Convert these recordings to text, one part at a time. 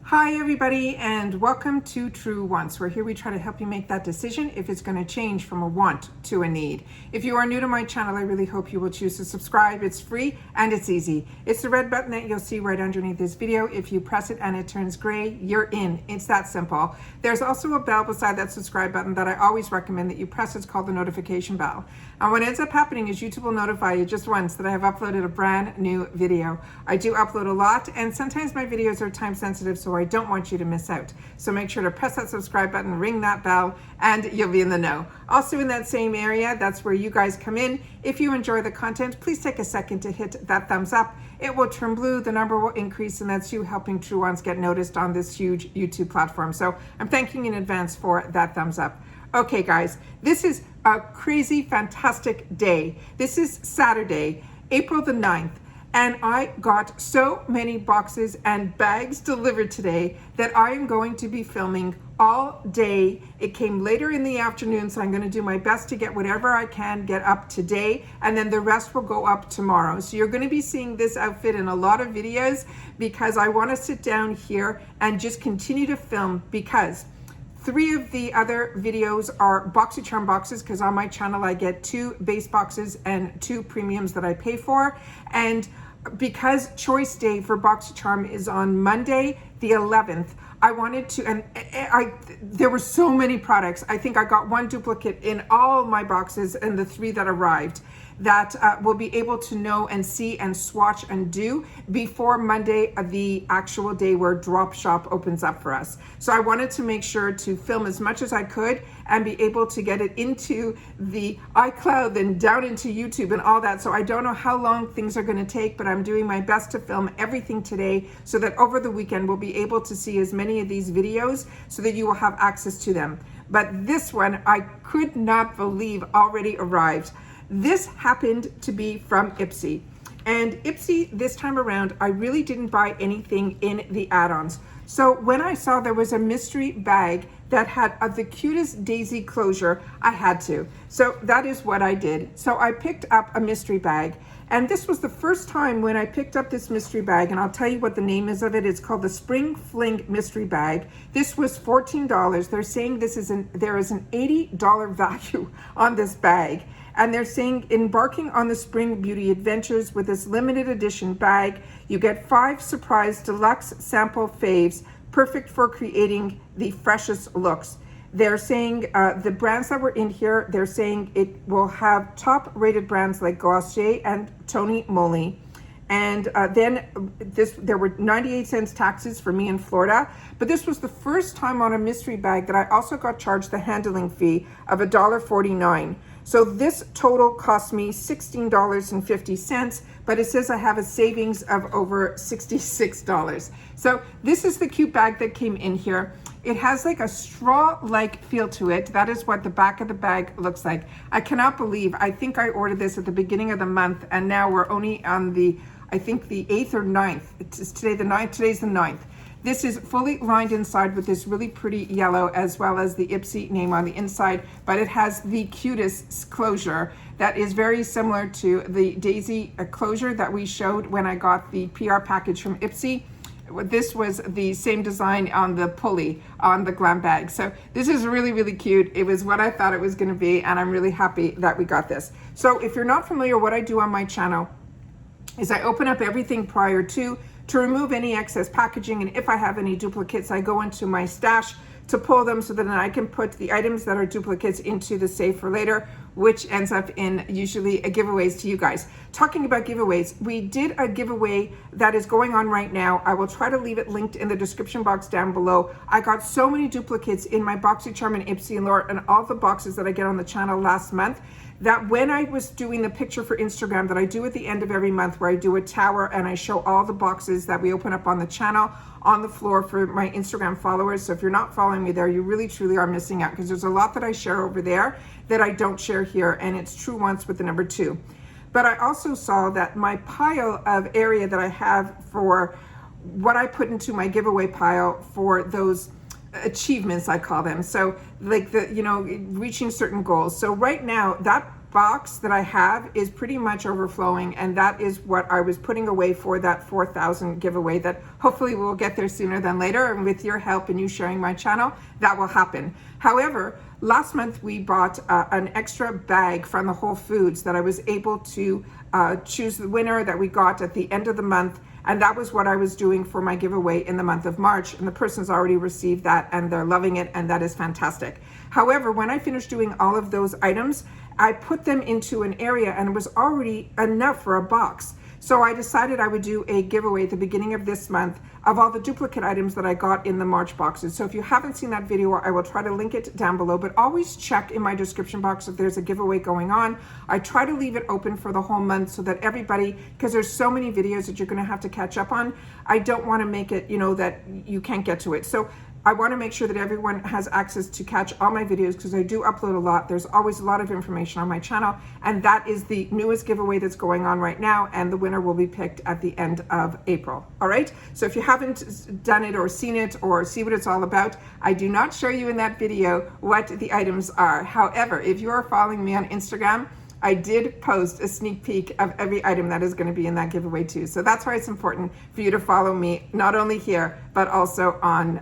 Hi everybody, and welcome to True Wants, where here we try to help you make that decision if it's going to change from a want to a need. If you are new to my channel, I really hope you will choose to subscribe. It's free and it's easy. It's the red button that you'll see right underneath this video. If you press it and it turns gray, you're in. It's that simple. There's also a bell beside that subscribe button that I always recommend that you press. It's called the notification bell. And what ends up happening is YouTube will notify you just once that I have uploaded a brand new video. I do upload a lot, and sometimes my videos are time sensitive, so I don't want you to miss out. So make sure to press that subscribe button, ring that bell, and you'll be in the know. Also in that same area, that's where you guys come in. If you enjoy the content, please take a second to hit that thumbs up. It will turn blue, the number will increase, and that's you helping True Ones get noticed on this huge YouTube platform. So I'm thanking you in advance for that thumbs up. Okay guys, this is a crazy, fantastic day. This is Saturday, April the 9th. And I got so many boxes and bags delivered today that I am going to be filming all day. It came later in the afternoon, so I'm going to do my best to get whatever I can get up today, and then the rest will go up tomorrow. So you're going to be seeing this outfit in a lot of videos because I want to sit down here and just continue to film, because 3 of the other videos are Boxycharm boxes, because on my channel I get 2 base boxes and 2 premiums that I pay for. And because choice day for Boxycharm is on Monday the 11th, I wanted to, and there were so many products. I think I got 1 duplicate in all my boxes and the 3 that arrived, that we'll be able to know and see and swatch and do before Monday, the actual day where Drop Shop opens up for us. So I wanted to make sure to film as much as I could and be able to get it into the iCloud and down into YouTube and all that. So I don't know how long things are going to take, but I'm doing my best to film everything today so that over the weekend we'll be able to see as many of these videos so that you will have access to them. But this one I could not believe already arrived. This happened to be from IPSY. And IPSY this time around, I really didn't buy anything in the add-ons. So when I saw there was a mystery bag that had the cutest daisy closure, I had to. So that is what I did. So I picked up a mystery bag. And this was the first time when I picked up this mystery bag, and I'll tell you what the name is of it. It's called the Spring Fling Mystery Bag. This was $14. They're saying there is an $80 value on this bag. And they're saying, embarking on the spring beauty adventures with this limited edition bag, you get 5 surprise deluxe sample faves, perfect for creating the freshest looks. They're saying the brands that were in here, they're saying it will have top rated brands like Glossier and Moly. And then there were 98 cents taxes for me in Florida. But this was the first time on a mystery bag that I also got charged the handling fee of $1.49. So this total cost me $16.50, but it says I have a savings of over $66. So this is the cute bag that came in here. It has like a straw-like feel to it. That is what the back of the bag looks like. I cannot believe, I think I ordered this at the beginning of the month, and now we're only on the, I think the 8th or 9th. It's today the 9th, today's the 9th. This is fully lined inside with this really pretty yellow, as well as the IPSY name on the inside, but it has the cutest closure that is very similar to the daisy closure that we showed when I got the PR package from IPSY. This was the same design on the pulley on the glam bag. So this is really, really cute. It was what I thought it was going to be, and I'm really happy that we got this. So if you're not familiar, what I do on my channel is I open up everything prior to remove any excess packaging, and if I have any duplicates, I go into my stash to pull them so that I can put the items that are duplicates into the save for later, which ends up in usually giveaways to you guys. Talking about giveaways, we did a giveaway that is going on right now. I will try to leave it linked in the description box down below. I got so many duplicates in my Boxycharm and IPSY and Laura and all the boxes that I get on the channel last month, that when I was doing the picture for Instagram that I do at the end of every month, where I do a tower and I show all the boxes that we open up on the channel on the floor for my Instagram followers. So if you're not following me there, you really truly are missing out, because there's a lot that I share over there that I don't share here, and it's True Wants with the number 2. But I also saw that my pile of area that I have for what I put into my giveaway pile for those achievements, I call them. So like the, reaching certain goals. So right now that box that I have is pretty much overflowing, and that is what I was putting away for that 4,000 giveaway that hopefully we'll get there sooner than later, and with your help and you sharing my channel, that will happen. However, last month we bought an extra bag from the Whole Foods that I was able to choose the winner that we got at the end of the month, and that was what I was doing for my giveaway in the month of March, and the person's already received that and they're loving it, and that is fantastic. However, when I finished doing all of those items, I put them into an area and it was already enough for a box. So I decided I would do a giveaway at the beginning of this month of all the duplicate items that I got in the March boxes. So if you haven't seen that video, I will try to link it down below, but always check in my description box if there's a giveaway going on. I try to leave it open for the whole month so that everybody, because there's so many videos that you're gonna have to catch up on, I don't wanna make it, you know, that you can't get to it. So I want to make sure that everyone has access to catch all my videos because I do upload a lot. There's always a lot of information on my channel, and that is the newest giveaway that's going on right now, and the winner will be picked at the end of April. All right, so if you haven't done it or seen it or see what it's all about, I do not show you in that video what the items are. However, if you are following me on Instagram, I did post a sneak peek of every item that is going to be in that giveaway too. So that's why it's important for you to follow me, not only here, but also on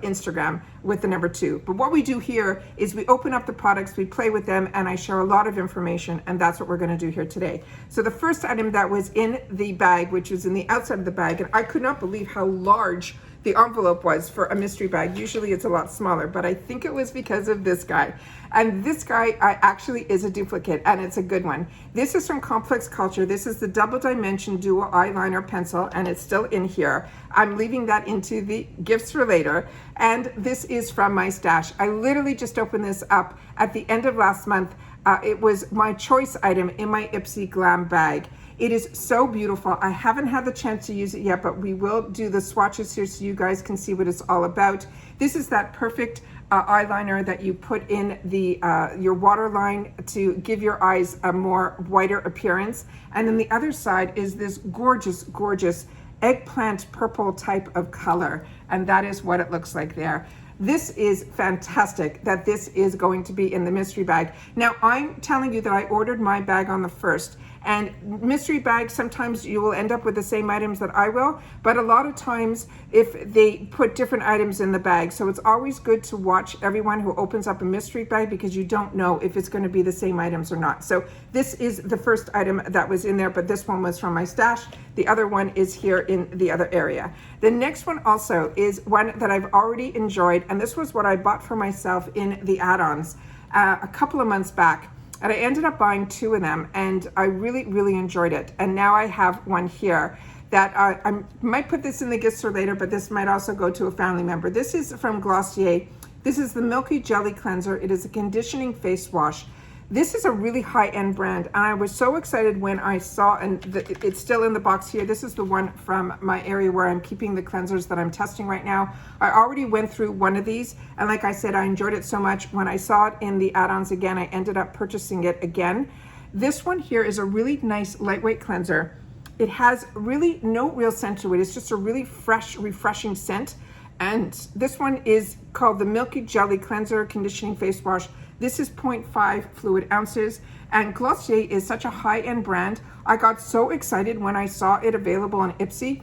Instagram with the number 2. But what we do here is we open up the products, we play with them, and I share a lot of information, and that's what we're going to do here today. So the first item that was in the bag, which was in the outside of the bag, and I could not believe how large the envelope was for a mystery bag. Usually it's a lot smaller, but I think it was because of this guy. And this guy actually is a duplicate, and it's a good one. This is from Complex Culture. This is the double dimension dual eyeliner pencil, and it's still in here. I'm leaving that into the gifts for later. And this is from my stash. I literally just opened this up at the end of last month. It was my choice item in my IPSY Glam bag. It is so beautiful. I haven't had the chance to use it yet, but we will do the swatches here so you guys can see what it's all about. This is that perfect eyeliner that you put in the your waterline to give your eyes a more whiter appearance. And then the other side is this gorgeous, gorgeous eggplant purple type of color. And that is what it looks like there. This is fantastic that this is going to be in the mystery bag. Now, I'm telling you that I ordered my bag on the 1st, and mystery bags, sometimes you will end up with the same items that I will, but a lot of times if they put different items in the bag. So it's always good to watch everyone who opens up a mystery bag because you don't know if it's going to be the same items or not. So this is the first item that was in there, but this one was from my stash. The other one is here in the other area. The next one also is one that I've already enjoyed, and this was what I bought for myself in the add-ons a couple of months back. And I ended up buying 2 of them, and I really, really enjoyed it. And now I have one here that I might put this in the gifts for later, but this might also go to a family member. This is from Glossier. This is the Milky Jelly Cleanser. It is a conditioning face wash. This is a really high-end brand, and I was so excited when I saw, and it's still in the box here. This is the one from my area where I'm keeping the cleansers that I'm testing right now. I already went through one of these, and like I said, I enjoyed it so much. When I saw it in the add-ons again, I ended up purchasing it again. This one here is a really nice lightweight cleanser. It has really no real scent to it. It's just a really fresh, refreshing scent. And this one is called the Milky Jelly Cleanser Conditioning Face Wash. This is 0.5 fluid ounces, and Glossier is such a high-end brand. I got so excited when I saw it available on IPSY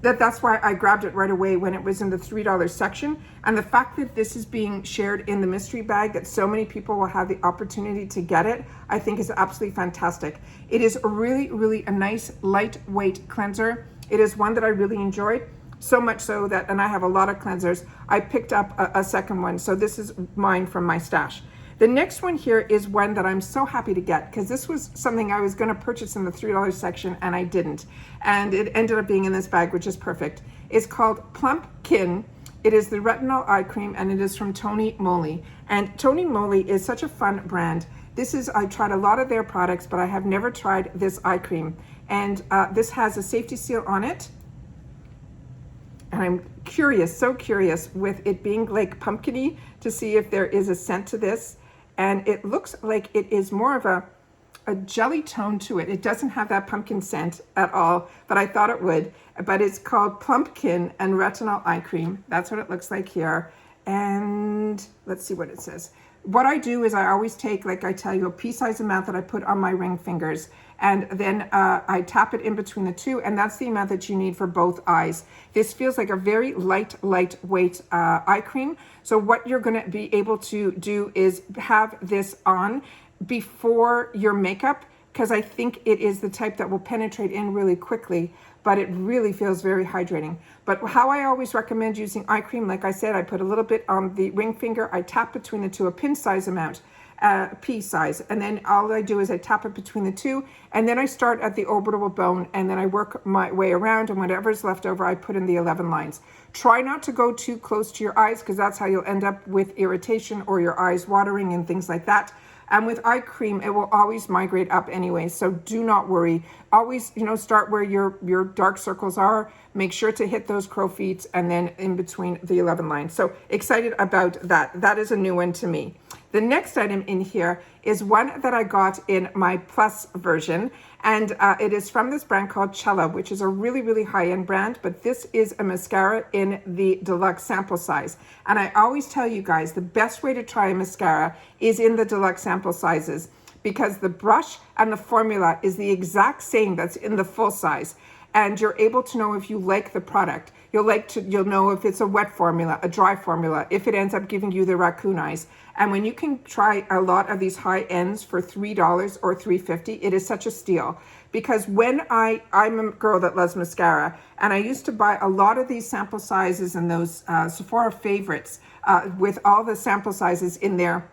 that's why I grabbed it right away when it was in the $3 section. And the fact that this is being shared in the mystery bag, that so many people will have the opportunity to get it, I think is absolutely fantastic. It is really, really a nice lightweight cleanser. It is one that I really enjoyed. So much so that, and I have a lot of cleansers, I picked up a second one. So this is mine from my stash. The next one here is one that I'm so happy to get because this was something I was going to purchase in the $3 section and I didn't. And it ended up being in this bag, which is perfect. It's called Plumpkin. It is the Retinol eye cream, and it is from Moly. And Moly is such a fun brand. I've tried a lot of their products, but I have never tried this eye cream. And this has a safety seal on it. And I'm curious, so curious with it being like pumpkin-y to see if there is a scent to this. And it looks like it is more of a jelly tone to it. It doesn't have that pumpkin scent at all, but I thought it would. But it's called Plumpkin and Retinol Eye Cream. That's what it looks like here. And let's see what it says. what I do is I always take, like I tell you, a pea-sized amount that I put on my ring fingers, and then I tap it in between the two, and that's the amount that you need for both eyes. This feels like a very lightweight eye cream. So what you're going to be able to do is have this on before your makeup, because I think it is the type that will penetrate in really quickly, but it really feels very hydrating. But how I always recommend using eye cream, like I said, I put a little bit on the ring finger, I tap between the two, a pin size amount, pea size, and then all I do is I tap it between the two, and then I start at the orbital bone, and then I work my way around, and whatever's left over I put in the 11 lines. Try not to go too close to your eyes, because that's how you'll end up with irritation or your eyes watering and things like that. And with eye cream, it will always migrate up anyway, so do not worry. Always, you know, start where your dark circles are. Make sure to hit those crow feet, and then in between the 11 lines. So excited about that. That is a new one to me. The next item in here is one that I got in my Plus version, and it is from this brand called Chella, which is a really high-end brand, but this is a mascara in the Deluxe sample size. And I always tell you guys, the best way to try a mascara is in the Deluxe sample sizes, because the brush and the formula is the exact same that's in the full size, and you're able to know if you like the product. You'll know if it's a wet formula, a dry formula, if it ends up giving you the raccoon eyes. And when you can try a lot of these high ends for $3 or $3.50, it is such a steal. Because when I'm a girl that loves mascara, and I used to buy a lot of these sample sizes and those Sephora favorites with all the sample sizes in there.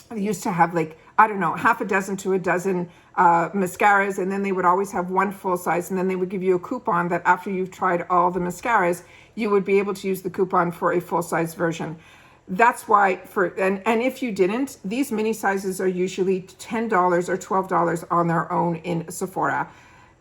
I used to have, like, I don't know, half a dozen to a dozen mascaras, and then they would always have one full size, and then they would give you a coupon that after you've tried all the mascaras, you would be able to use the coupon for a full size version. That's why and if you didn't, these mini sizes are usually $10 or $12 on their own in Sephora.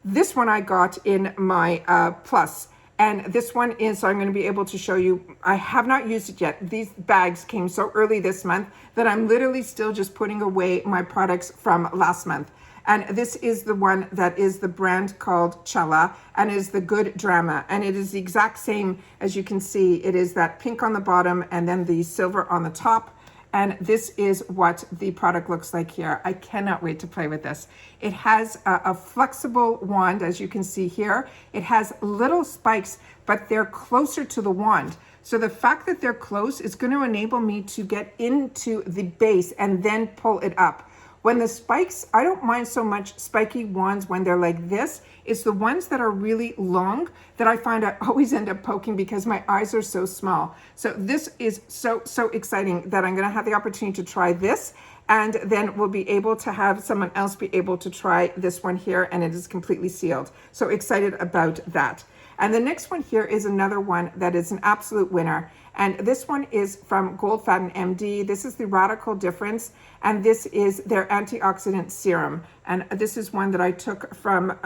This one I got in my Plus. And this one is, so I'm going to be able to show you, I have not used it yet. These bags came so early this month that I'm literally still just putting away my products from last month. And this is the one that is the brand called Chella, and is the Good Drama. And it is the exact same, as you can see. It is that pink on the bottom and then the silver on the top. And this is what the product looks like here. I cannot wait to play with this. It has a flexible wand, as you can see here. It has little spikes, but they're closer to the wand. So the fact that they're close is going to enable me to get into the base and then pull it up. When the spikes, I don't mind so much spiky wands when they're like this. It's the ones that are really long that I find I always end up poking because my eyes are so small. So this is so exciting that I'm going to have the opportunity to try this, and then we'll be able to have someone else be able to try this one here, and it is completely sealed. So excited about that. And the next one here is another one that is an absolute winner. And this one is from Goldfaden MD. This is the Radical Difference, and this is their Antioxidant Serum. And this is one that I took from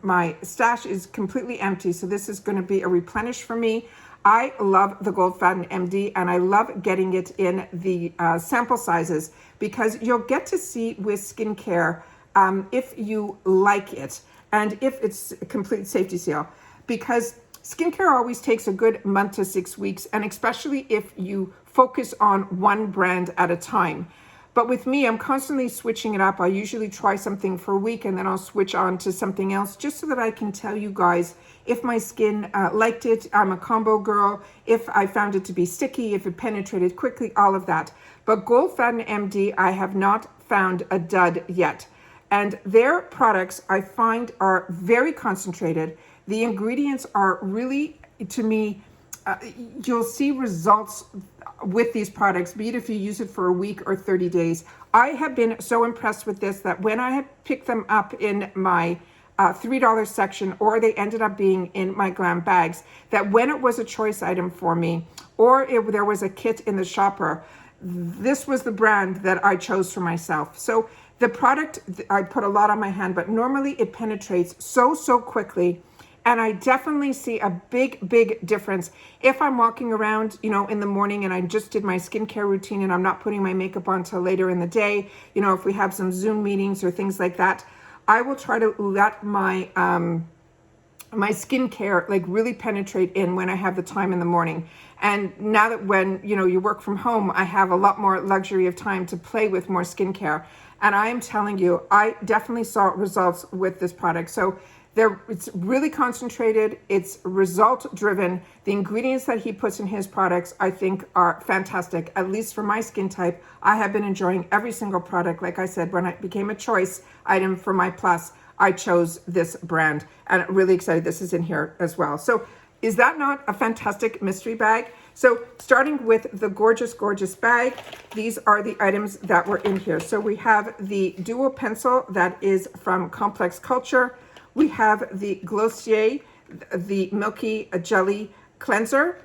my stash is completely empty, so this is going to be a replenish for me. I love the Goldfaden MD, and I love getting it in the sample sizes, because you'll get to see with skincare if you like it and if it's a complete safety seal, because skincare always takes a good month to 6 weeks, and especially if you focus on one brand at a time. But with me, I'm constantly switching it up. I usually try something for a week and then I'll switch on to something else, just so that I can tell you guys if my skin liked it. I'm a combo girl. If I found it to be sticky, if it penetrated quickly, all of that. But Goldfaden MD, I have not found a dud yet. And their products, I find, are very concentrated. The ingredients are really, to me, you'll see results with these products, be it if you use it for a week or 30 days. I have been so impressed with this that when I had picked them up in my $3 section, or they ended up being in my glam bags, that when it was a choice item for me, or if there was a kit in the shopper, this was the brand that I chose for myself. So the product, I put a lot on my hand, but normally it penetrates so quickly. And I definitely see a big difference if I'm walking around, you know, in the morning and I just did my skincare routine and I'm not putting my makeup on till later in the day. You know, if we have some Zoom meetings or things like that, I will try to let my my skincare like really penetrate in when I have the time in the morning. And now that when, you know, you work from home, I have a lot more luxury of time to play with more skincare. And I am telling you, I definitely saw results with this product. So it's really concentrated, it's result driven. The ingredients that he puts in his products, I think, are fantastic. At least for my skin type, I have been enjoying every single product. Like I said, when it became a choice item for my plus, I chose this brand, and I'm really excited this is in here as well. So is that not a fantastic mystery bag? So starting with the gorgeous, gorgeous bag, these are the items that were in here. So we have the dual pencil that is from Complex Culture. We have the Glossier, the Milky Jelly Cleanser.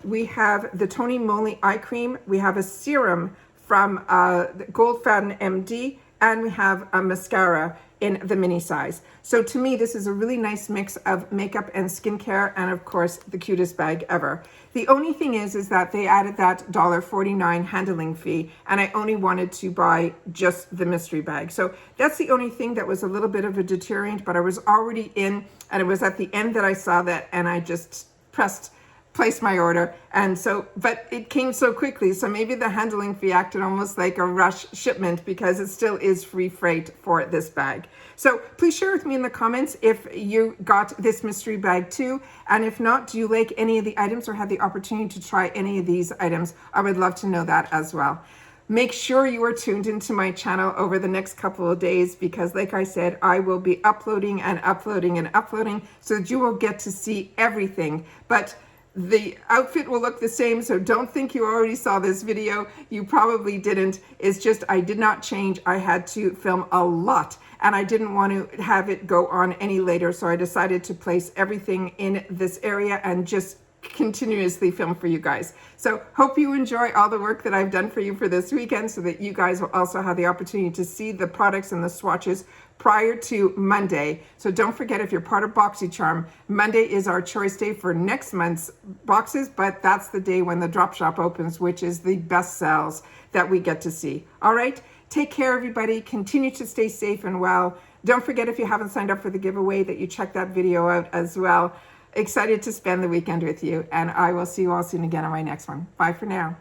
We have the Tony Moly Eye Cream. We have a serum from Goldfaden MD, and we have a mascara in the mini size. So to me, this is a really nice mix of makeup and skincare, and of course, the cutest bag ever. The only thing is that they added that $1.49 handling fee, and I only wanted to buy just the mystery bag. So that's the only thing that was a little bit of a deterrent, but I was already in, and it was at the end that I saw that, and I just placed my order. And so, but it came so quickly, so maybe the handling fee acted almost like a rush shipment, because it still is free freight for this bag. So please share with me in the comments if you got this mystery bag too, and if not, do you like any of the items or had the opportunity to try any of these items? I would love to know that as well. Make sure you are tuned into my channel over the next couple of days, because like I said, I will be uploading and uploading and uploading, so that you will get to see everything. But the outfit will look the same, so don't think you already saw this video. You probably didn't. It's just I did not change. I had to film a lot, and I didn't want to have it go on any later, so I decided to place everything in this area and just continuously film for you guys. So hope you enjoy all the work that I've done for you for this weekend, so that you guys will also have the opportunity to see the products and the swatches prior to Monday. So don't forget, if you're part of Boxycharm, Monday is our choice day for next month's boxes, but that's the day when the drop shop opens, which is the best sales that we get to see. All right, take care everybody, continue to stay safe and well. Don't forget, if you haven't signed up for the giveaway, that you check that video out as well. Excited to spend the weekend with you, and I will see you all soon again on my next one. Bye for now.